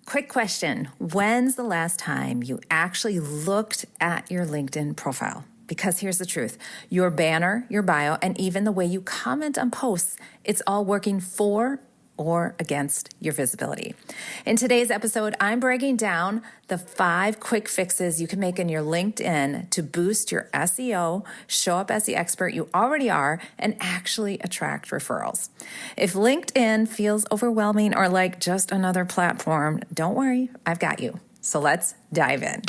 Quick question. When's the last time you actually looked at your LinkedIn profile? Because here's the truth. Your banner, your bio, and even the way you comment on posts, it's all working for or against your visibility. In today's episode, I'm breaking down the 5 quick fixes you can make in your LinkedIn to boost your SEO, show up as the expert you already are, and actually attract referrals. If LinkedIn feels overwhelming or like just another platform, don't worry, I've got you. So let's dive in.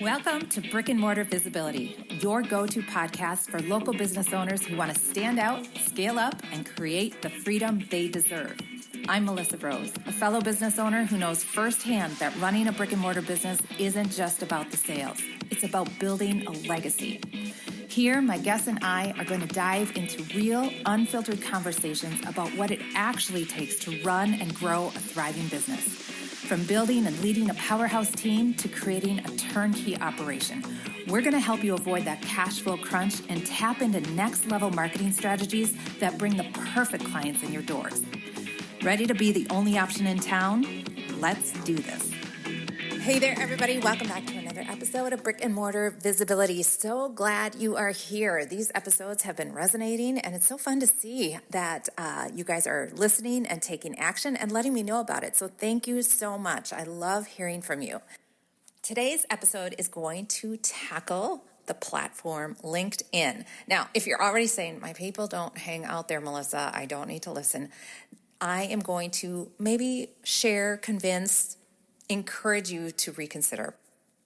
Welcome to Brick-and-Mortar Visibility, your go-to podcast for local business owners who want to stand out, scale up, and create the freedom they deserve. I'm Melissa Rose, a fellow business owner who knows firsthand that running a brick-and-mortar business isn't just about the sales. It's about building a legacy. Here, my guests and I are going to dive into real, unfiltered conversations about what it actually takes to run and grow a thriving business. From building and leading a powerhouse team to creating a turnkey operation, we're going to help you avoid that cash flow crunch and tap into next level marketing strategies that bring the perfect clients in your doors. Ready to be the only option in town? Let's do this. Hey there, everybody. Welcome back to another episode of Brick and Mortar Visibility. So glad you are here. These episodes have been resonating, and it's so fun to see that you guys are listening and taking action and letting me know about it. So thank you so much. I love hearing from you. Today's episode is going to tackle the platform LinkedIn. Now, if you're already saying, my people don't hang out there, Melissa, I don't need to listen, I am going to maybe share, convince, encourage you to reconsider.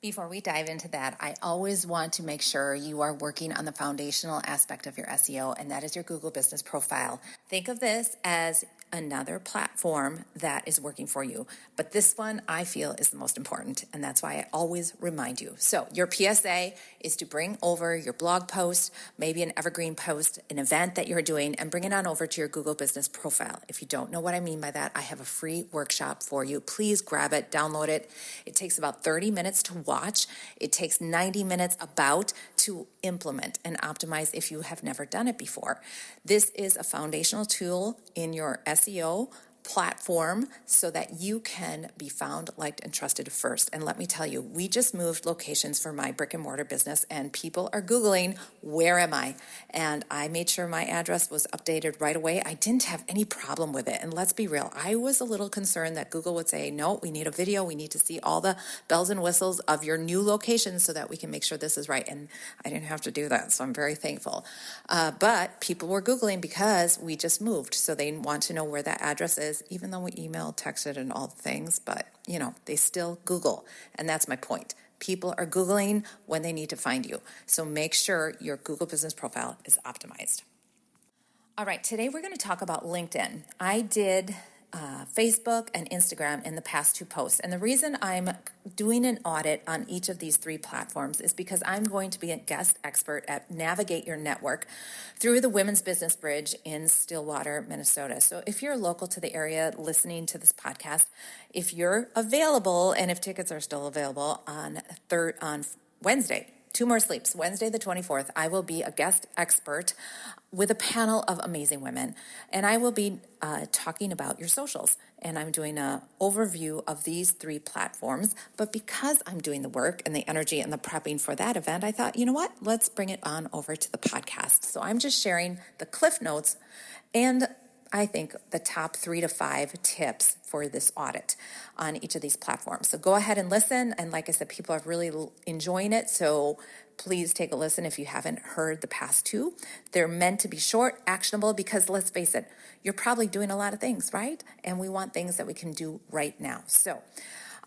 Before we dive into that, I always want to make sure you are working on the foundational aspect of your SEO, and that is your Google business profile. Think of this as another platform that is working for you. But this one I feel is the most important, and that's why I always remind you. So your PSA is to bring over your blog post, maybe an evergreen post, an event that you're doing, and bring it on over to your Google business profile. If you don't know what I mean by that, I have a free workshop for you. Please grab it, download it. It takes about 30 minutes to watch. It takes 90 minutes about to implement and optimize if you have never done it before. This is a foundational tool in your SEO platform so that you can be found, liked, and trusted first. And let me tell you, we just moved locations for my brick and mortar business, and people are Googling, where am I? And I made sure my address was updated right away. I didn't have any problem with it. And let's be real, I was a little concerned that Google would say, no, we need a video. We need to see all the bells and whistles of your new location so that we can make sure this is right. And I didn't have to do that, so I'm very thankful. But people were Googling because we just moved. So they want to know where that address is, even though we emailed, texted, and all the things, but they still Google. And that's my point. People are Googling when they need to find you. So make sure your Google business profile is optimized. All right, today we're going to talk about LinkedIn. I did Facebook and Instagram in the past 2 posts. And the reason I'm doing an audit on each of these 3 platforms is because I'm going to be a guest expert at Navigate Your Network through the Women's Business Bridge in Stillwater, Minnesota. So if you're local to the area listening to this podcast, if you're available and if tickets are still available on Wednesday, 2 more sleeps. Wednesday the 24th, I will be a guest expert with a panel of amazing women. And I will be talking about your socials. And I'm doing an overview of these 3 platforms. But because I'm doing the work and the energy and the prepping for that event, I thought, you know what? Let's bring it on over to the podcast. So I'm just sharing the cliff notes and I think the top 3 to 5 tips for this audit on each of these platforms. So go ahead and listen. And like I said, people are really enjoying it. So please take a listen if you haven't heard the past 2. They're meant to be short, actionable, because let's face it, you're probably doing a lot of things, right? And we want things that we can do right now. So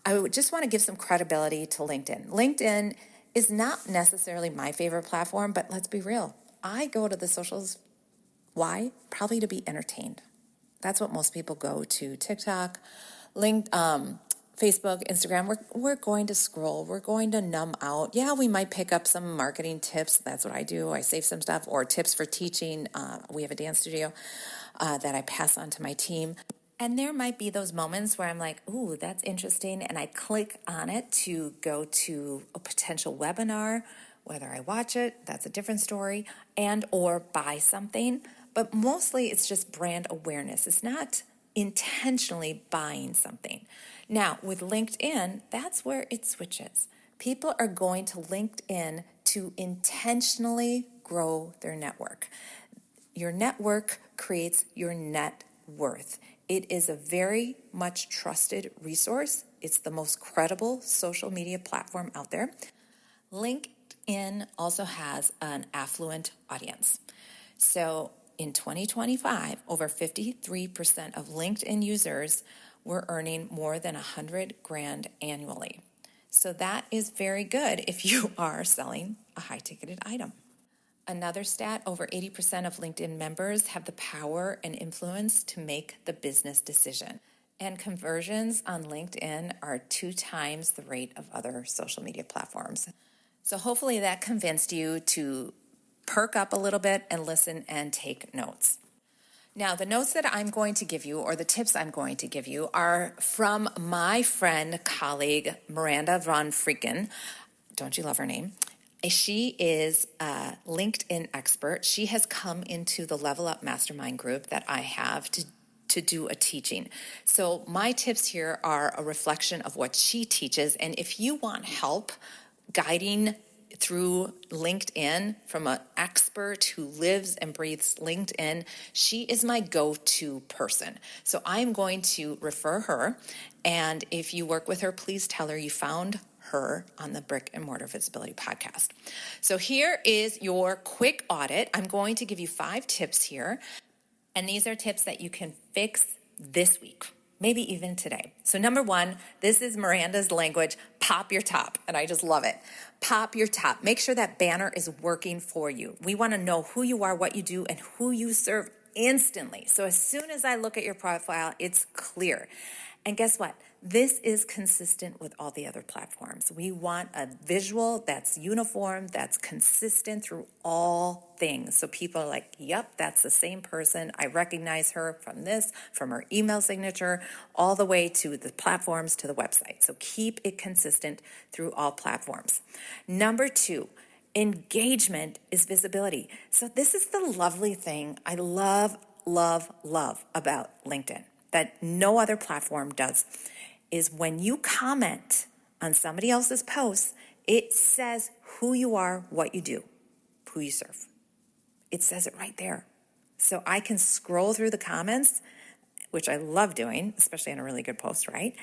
I would just want to give some credibility to LinkedIn. LinkedIn is not necessarily my favorite platform, but let's be real. I go to the socials. Why? Probably to be entertained. That's what most people go to. TikTok, Facebook, Instagram. We're going to scroll. We're going to numb out. Yeah, we might pick up some marketing tips. That's what I do. I save some stuff, or tips for teaching. We have a dance studio that I pass on to my team. And there might be those moments where I'm like, ooh, that's interesting. And I click on it to go to a potential webinar. Whether I watch it, that's a different story, and or buy something. But mostly it's just brand awareness. It's not intentionally buying something. Now, with LinkedIn, that's where it switches. People are going to LinkedIn to intentionally grow their network. Your network creates your net worth. It is a very much trusted resource. It's the most credible social media platform out there. LinkedIn also has an affluent audience. So in 2025, over 53% of LinkedIn users were earning more than $100,000 annually. So that is very good if you are selling a high-ticketed item. Another stat, over 80% of LinkedIn members have the power and influence to make the business decision. And conversions on LinkedIn are 2 times the rate of other social media platforms. So hopefully that convinced you to perk up a little bit and listen and take notes. Now, the notes that I'm going to give you, or the tips I'm going to give you, are from my friend, colleague, Miranda Von Frieken. Don't you love her name? She is a LinkedIn expert. She has come into the Level Up Mastermind group that I have to do a teaching. So my tips here are a reflection of what she teaches. And if you want help guiding through LinkedIn from an expert who lives and breathes LinkedIn, she is my go-to person. So I'm going to refer her. And if you work with her, please tell her you found her on the Brick-and-Mortar Visibility podcast. So here is your quick audit. I'm going to give you 5 tips here. And these are tips that you can fix this week, maybe even today. So number 1, this is Miranda's language, pop your top. And I just love it. Pop your top. Make sure that banner is working for you. We want to know who you are, what you do, and who you serve instantly. So as soon as I look at your profile, it's clear. And guess what? This is consistent with all the other platforms. We want a visual that's uniform, that's consistent through all things. So people are like, yep, that's the same person. I recognize her from this, from her email signature, all the way to the platforms, to the website. So keep it consistent through all platforms. Number 2, engagement is visibility. So this is the lovely thing I love about LinkedIn that no other platform does, is when you comment on somebody else's posts, it says who you are, what you do, who you serve. It says it right there. So I can scroll through the comments, which I love doing, especially on a really good post, right?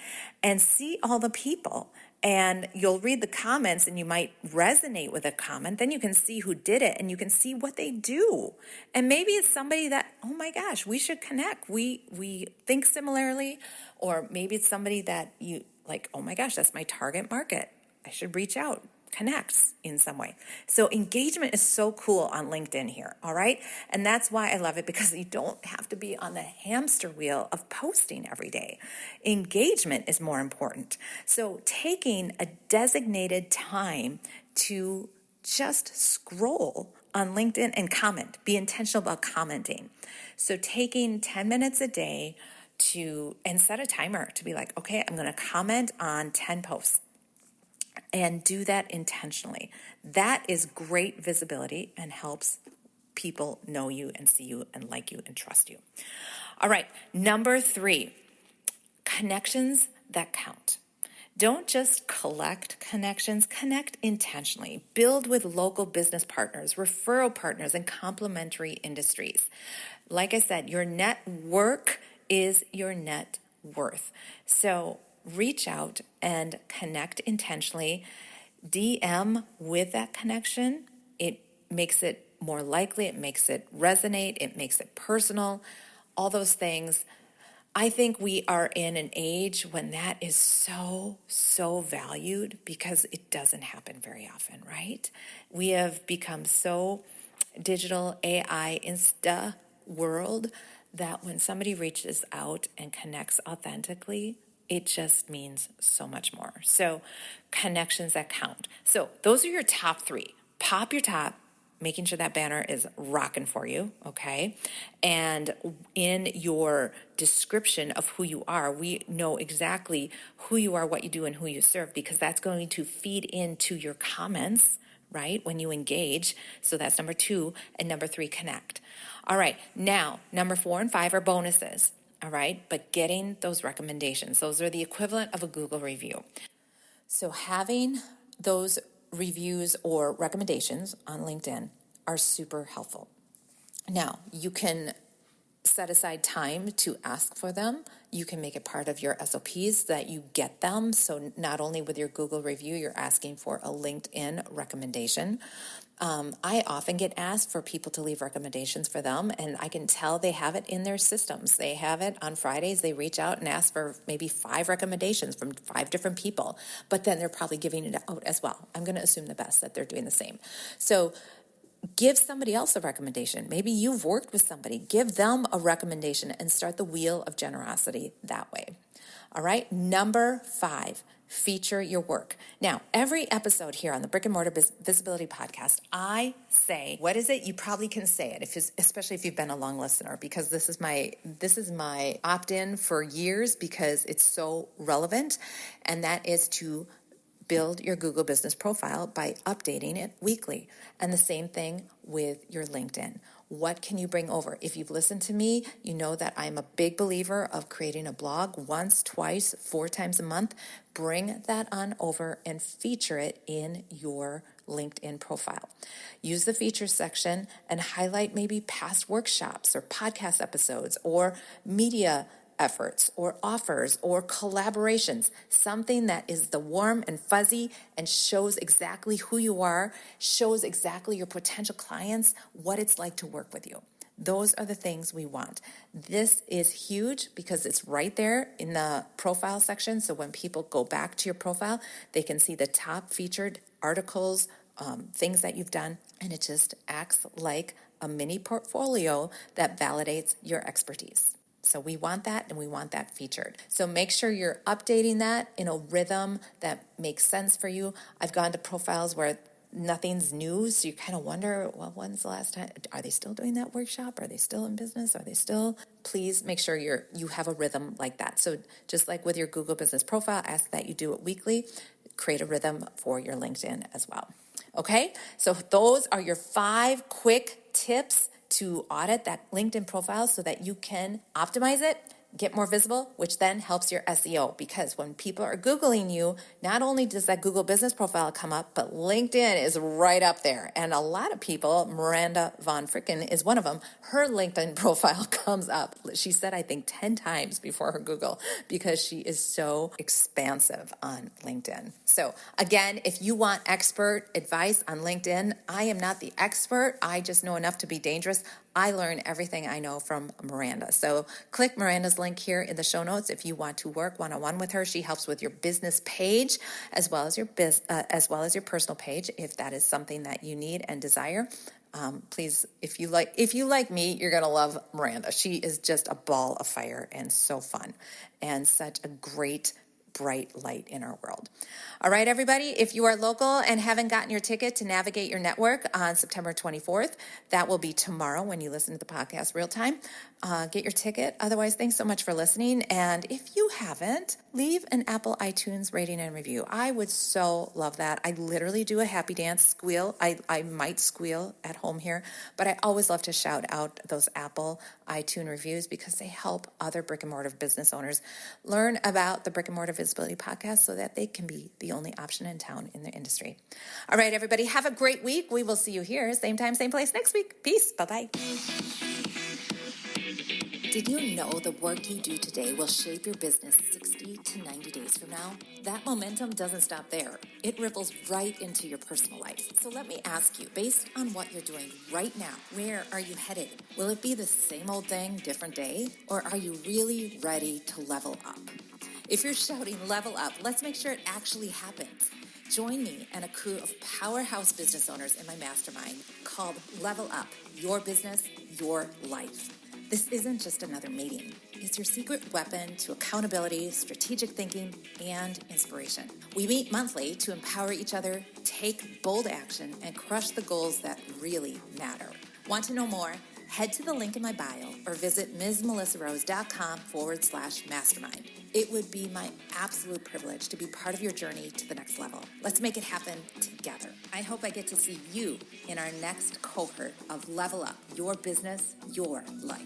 And see all the people. And you'll read the comments and you might resonate with a comment. Then you can see who did it and you can see what they do. And maybe it's somebody that, oh my gosh, we should connect. We think similarly. Or maybe it's somebody that you like, oh my gosh, that's my target market. I should reach out, connect in some way. So engagement is so cool on LinkedIn here, all right? And that's why I love it, because you don't have to be on the hamster wheel of posting every day. Engagement is more important. So taking a designated time to just scroll on LinkedIn and comment, be intentional about commenting. So taking 10 minutes a day and set a timer to be like, okay, I'm going to comment on 10 posts. And do that intentionally. That is great visibility and helps people know you and see you and like you and trust you. All right, number 3, connections that count. Don't just collect connections, connect intentionally. Build with local business partners, referral partners, and complementary industries. Like I said, your network is your net worth. So reach out and connect intentionally. DM with that connection. It makes it more likely. It makes it resonate. It makes it personal. All those things. I think we are in an age when that is so valued, because it doesn't happen very often, right? We have become so digital, AI, Insta world that when somebody reaches out and connects authentically, it just means so much more. So connections that count. So those are your top 3. Pop your top, making sure that banner is rocking for you, okay? And in your description of who you are, we know exactly who you are, what you do, and who you serve, because that's going to feed into your comments, right, when you engage. So that's number 2. And number 3, connect. All right, now, number 4 and 5 are bonuses. all right? But getting those recommendations, those are the equivalent of a Google review. So having those reviews or recommendations on LinkedIn are super helpful. Now, you can set aside time to ask for them. You can make it part of your SOPs that you get them. So not only with your Google review, you're asking for a LinkedIn recommendation. I often get asked for people to leave recommendations for them, and I can tell they have it in their systems. They have it on Fridays. They reach out and ask for maybe 5 recommendations from 5 different people, but then they're probably giving it out as well. I'm going to assume the best that they're doing the same. So give somebody else a recommendation. Maybe you've worked with somebody. Give them a recommendation and start the wheel of generosity that way. All right. Number 5, feature your work. Now, every episode here on the Brick-and-Mortar Visibility Podcast, I say, what is it? You probably can say it, especially if you've been a long listener, because this is my opt-in for years because it's so relevant, and that is to build your Google business profile by updating it weekly. And the same thing with your LinkedIn. What can you bring over? If you've listened to me, you know that I'm a big believer of creating a blog once, twice, 4 times a month. Bring that on over and feature it in your LinkedIn profile. Use the features section and highlight maybe past workshops or podcast episodes or media efforts or offers or collaborations, something that is the warm and fuzzy and shows exactly who you are, shows exactly your potential clients, what it's like to work with you. Those are the things we want. This is huge because it's right there in the profile section. So when people go back to your profile, they can see the top featured articles, things that you've done, and it just acts like a mini portfolio that validates your expertise. So we want that, and we want that featured. So make sure you're updating that in a rhythm that makes sense for you. I've gone to profiles where nothing's new, so you kind of wonder, well, when's the last time? Are they still doing that workshop? Are they still in business? Are they still? Please make sure you have a rhythm like that. So just like with your Google business profile, ask that you do it weekly. Create a rhythm for your LinkedIn as well. Okay, so those are your 5 quick tips to audit that LinkedIn profile so that you can optimize it, get more visible, which then helps your SEO. Because when people are Googling you, not only does that Google business profile come up, but LinkedIn is right up there. And a lot of people, Miranda Von Fricken is one of them, her LinkedIn profile comes up. She said, I think 10 times before her Google because she is so expansive on LinkedIn. So again, if you want expert advice on LinkedIn, I am not the expert. I just know enough to be dangerous. I learn everything I know from Miranda. So click Miranda's link here in the show notes if you want to work one-on-one with her. She helps with your business page as well as your personal page if that is something that you need and desire. Please, if you like me, you're going to love Miranda. She is just a ball of fire and so fun and such a great bright light in our world. All right, everybody, if you are local and haven't gotten your ticket to Navigate Your Network on September 24th, that will be tomorrow when you listen to the podcast real time. Get your ticket. Otherwise, thanks so much for listening. And if you haven't, leave an Apple iTunes rating and review. I would so love that. I literally do a happy dance squeal. I might squeal at home here, but I always love to shout out those Apple iTunes reviews because they help other brick-and-mortar business owners learn about the Brick-and-Mortar Visibility Podcast so that they can be the only option in town in their industry. All right, everybody, have a great week. We will see you here, same time, same place next week. Peace. Bye-bye. Did you know the work you do today will shape your business 60 to 90 days from now? That momentum doesn't stop there. It ripples right into your personal life. So let me ask you, based on what you're doing right now, where are you headed? Will it be the same old thing, different day? Or are you really ready to level up? If you're shouting level up, let's make sure it actually happens. Join me and a crew of powerhouse business owners in my mastermind called Level Up, Your Business, Your Life. This isn't just another meeting. It's your secret weapon to accountability, strategic thinking, and inspiration. We meet monthly to empower each other, take bold action, and crush the goals that really matter. Want to know more? Head to the link in my bio or visit msmelissarose.com/mastermind. It would be my absolute privilege to be part of your journey to the next level. Let's make it happen together. I hope I get to see you in our next cohort of Level Up, Your Business, Your Life.